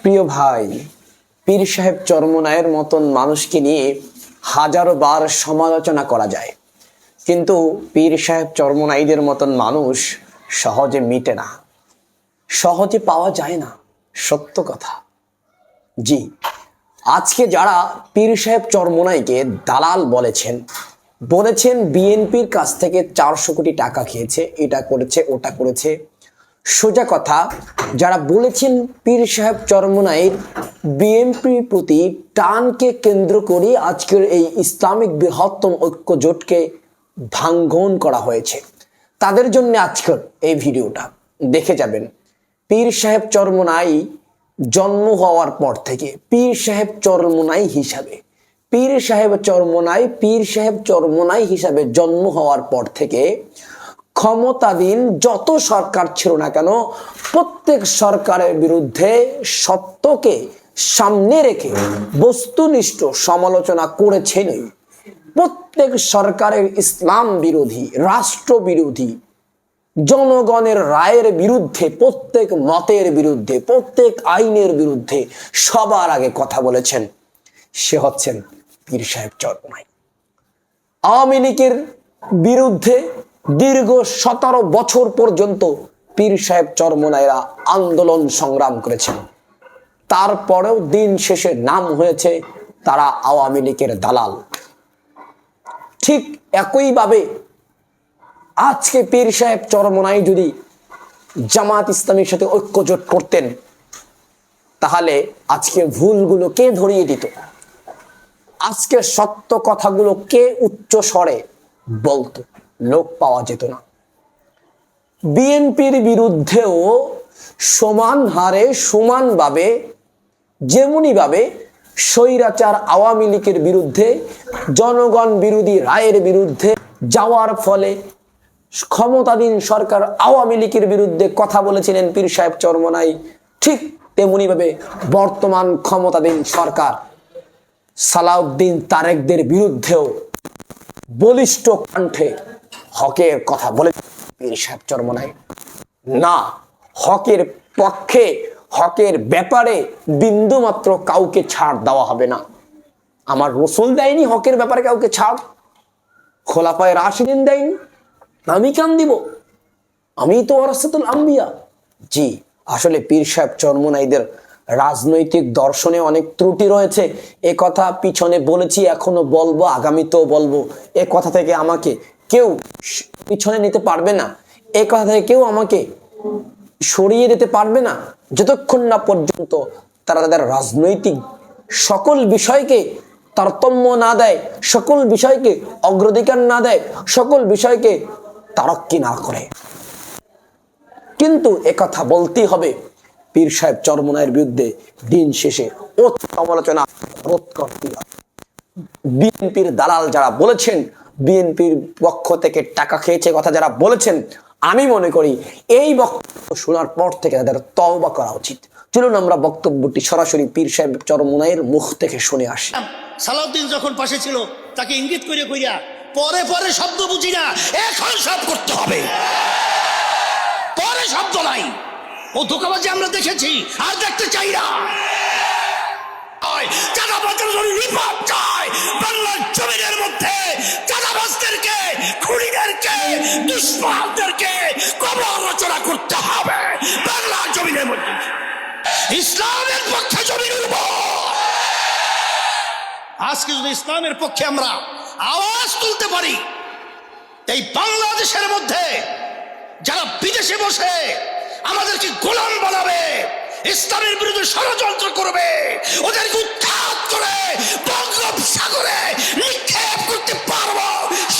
প্রিয় ভাই, পীর সাহেব চরমোনাইয়ের মতন মানুষকে নিয়ে হাজারো বার সমালোচনা করা যায়, কিন্তু পীর সাহেব চরমোনাইদের মতন মানুষ সহজে মিটে না, সহজে পাওয়া যায় না। সত্য কথা। জি, আজকে যারা পীর সাহেব চরমোনাইকে দালাল বলেছেন বিএনপির কাছ থেকে 400 কোটি টাকা খেয়েছে, এটা করেছে ওটা করেছে, সোজা কথা, যারা বলেছেন পীর সাহেব চরমোনাইর বিএনপির প্রতি টানকে কেন্দ্র করে আজকের এই ইসলামিক বৃহত্তম ঐক্য জোটকে ভাঙ্গন করা হয়েছে, তাদের জন্য আজকের এই ভিডিওটা দেখে যাবেন। পীর সাহেব চরমোনাই জন্ম হওয়ার পর থেকে পীর সাহেব চরমোনাই হিসাবে জন্ম হওয়ার পর থেকে ক্ষমতাধীন যত সরকার ছিল না কেন, প্রত্যেক সরকারের বিরুদ্ধে সত্যকে সামনে রেখে বস্তুনিষ্ঠ সমালোচনা করেছেনই। প্রত্যেক সরকারের ইসলাম বিরোধী, রাষ্ট্র বিরোধী, জনগণের রায়ের বিরুদ্ধে, প্রত্যেক মতের বিরুদ্ধে, প্রত্যেক আইনের বিরুদ্ধে সবার আগে কথা বলেছেন সে হচ্ছেন পীর সাহেব চরমোনাই। আওয়ামী লীগের বিরুদ্ধে দীর্ঘ 17 বছর পর্যন্ত পীর সাহেব চরমোনাইরা আন্দোলন সংগ্রাম করেছেন, তারপরেও দিন শেষে নাম হয়েছে তারা আওয়ামী লীগের দালাল। ঠিক একইভাবে আজকে পীর সাহেব চরমোনাই যদি জামাত ইসলামীর সাথে ঐক্যজোট করতেন, তাহলে আজকে ভুলগুলো কে ধরিয়ে দিত, আজকে সত্য কথাগুলো কে উচ্চ স্বরে বলতো, লোক পাওয়া যেত না। বিএনপির বিরুদ্ধেও সমান হারে সমানভাবে, যেমনি ভাবে স্বৈরাচার আওয়ামী লীগের বিরুদ্ধে, জনগণ বিরোধী রায়ের বিরুদ্ধে যাওয়ার ফলে ক্ষমতাধীন সরকার আওয়ামী লীগের বিরুদ্ধে কথা বলেছিলেন পীর সাহেব চরমোনাই, ঠিক তেমনি ভাবে বর্তমান ক্ষমতাধীন সরকার সালাউদ্দিন তারেকদের বিরুদ্ধেও বলিষ্ঠ কণ্ঠে হকের কথা বলে পীর সাহেব চরমোনাই। না, হকের পক্ষে, হকের ব্যাপারে বিন্দুমাত্র কাউকে ছাড় দেওয়া হবে না। আমার রসুল দেয়নি হকের ব্যাপারে কাউকে ছাড়, খোলাফায়ে রাশিদিন দেয়নি, আমি কেন দিব? আমি তো ওয়ারাসাতুল আম্বিয়া। জি, আসলে পীর সাহেব চরমোনাইদের রাজনৈতিক দর্শনে অনেক ত্রুটি রয়েছে, এ কথা পিছনে বলেছি, এখনো বলবো, আগামীতেও বলবো। এ কথা থেকে আমাকে কেউ পিছনে নিতে পারবে না, এ কথা থেকে কেউ আমাকে সরিয়ে দিতে পারবে না, যতক্ষণ না পর্যন্ত তারা তাদের রাজনৈতিক সকল বিষয়কে তারতম্য না দেয়, সকল বিষয়কে অগ্রাধিকার না দেয়, সকল বিষয়কে তারক্কি না করে। কিন্তু একথা বলতেই হবে, পীর সাহেব চরমোনাইয়ের বিরুদ্ধে দিন শেষে সমালোচনা রোধ করতে হবে। বিএনপির দালাল যারা বলেছেন, বিএনপির পক্ষ থেকে টাকা খেয়েছে কথা যারা বলেছেন, আমি মনে করি এই বক্তব্য শোনার পর থেকে তাদের তওবা করা উচিত। চলুন আমরা বক্তব্যটি সরাসরি পীর সাহেব চরমোনাইয়ের মুখ থেকে শুনে আসি। সালাউদ্দিন যখন পাশে ছিল তাকে ইঙ্গিত করে কইরা পরে পরে শব্দ বুঝি না, এখন সব করতে হবে, পরে শব্দ নাই। ও ধোঁকাবাজি আমরা দেখেছি, আর দেখতে চাই না। বাংলার জমিনের মধ্যে চাঁদাবাজদেরকে, খুনিদেরকে, দুষ্পালদেরকে কবর রচনা করতে হবে বাংলার জমিনের মধ্যে। ইসলামের পক্ষে জমির উপর আজকে যদি ইসলামের পক্ষে আমরা আওয়াজ তুলতে পারি, এই বাংলাদেশের মধ্যে যারা বিদেশে বসে আমাদেরকে গোলাম বানাবে, ইসলামের বিরুদ্ধে ষড়যন্ত্র করবে, ওদেরকে উৎখাত করে বঙ্গোপসাগরে নিক্ষেপ করতে পারবো,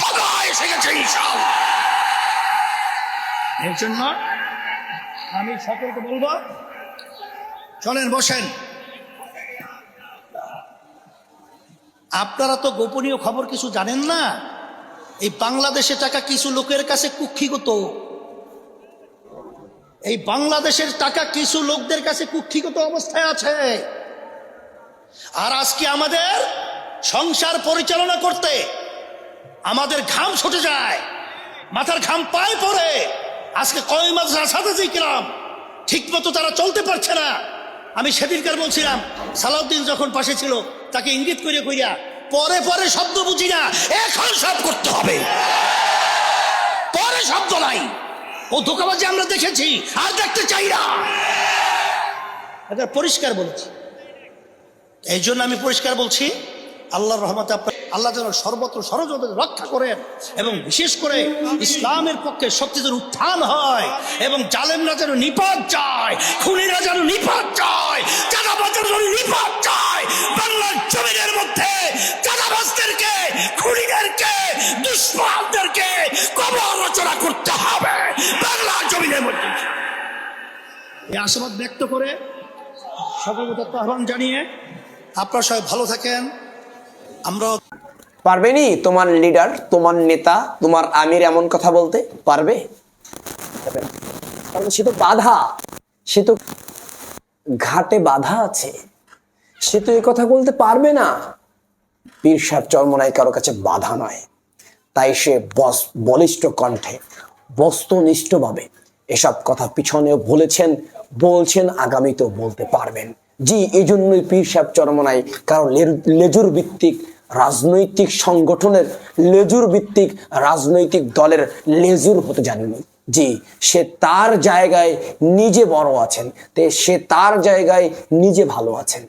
সবাই এসে গেছে ইনশাআল্লাহ। এর জন্য আমি সকলকে বলবো, চলেন বসেন। আপনারা তো গোপনীয় খবর কিছু জানেন না। এই বাংলাদেশে টাকা কিছু লোকের কাছে কুক্ষিগত, এই বাংলাদেশের টাকা কিছু লোকদের কাছে কুক্ষিগত অবস্থায় আছে। আর আজকে আমাদের সংসার পরিচালনা করতে আমাদের ঘাম ছুটে যায়, মাথার ঘাম পায়ে পড়ে। আজকে কয় মাদ্রাসা সাথে কিরাম ঠিক মতো তারা চলতে পারছে না, আমি সেদিনকার বলছিলাম সালাউদ্দিন যখন পাশে ছিল তাকে ইঙ্গিত করিয়া করিয়া পরে পরে শব্দ বুঝি না, এখন সব করতে হবে, পরে শব্দ নাই। ও ধোঁকাবাজি আমরা দেখেছি, আর দেখতে চাই না। এটা পরিষ্কার বলেছি। এই জন্য আমি পরিষ্কার বলছি, আল্লাহর রহমতে আল্লাহ যেন সর্বত্র ষড়যন্ত্র রক্ষা করেন এবং বিশেষ করে ইসলামের পক্ষে শক্তিদের উত্থান হয় এবং জালেমরা যেন নিপাত যায়, খুনিরা যেন নিপাত যায়, চাঁদাবাজরা যেন নিপাত যায়। বাংলার জমিনের মধ্যে চাঁদাবাজদেরকে, খুনিদেরকে, দুষ্পালদেরকে কবর রচনা করতে হবে বাংলার জমিনের মধ্যে। এই আশাবাদ ব্যক্ত করে সকলকে আহ্বান জানিয়ে আপনারা সবাই ভালো থাকেন। আমরা পারবেনি তোমার লিডার, তোমার নেতা, তোমার আমির এমন কথা বলতে পারবে? কারণ সে তো বাধা, সে তো ঘাটে বাধা আছে, সে তো এই কথা বলতে পারবে না। পীর সাহেব চরমোনাই কারো কাছে বাধা নয়, তাই সে বলিষ্ঠ কণ্ঠে বস্তুনিষ্ঠভাবে এসব কথা পিছনেও বলছেন, আগামীতেও বলতে পারবেন। জি, এই জন্যই পীর সাহেব চরমোনাই কারণ লেজুর ভিত্তিক রাজনৈতিক সংগঠনের, লেজুর ভিত্তিক রাজনৈতিক দলের লেজুর হতে জানেনি। জি, সে তার জায়গায় নিজে বড় আছেন, সে তার জায়গায় নিজে ভালো আছেন।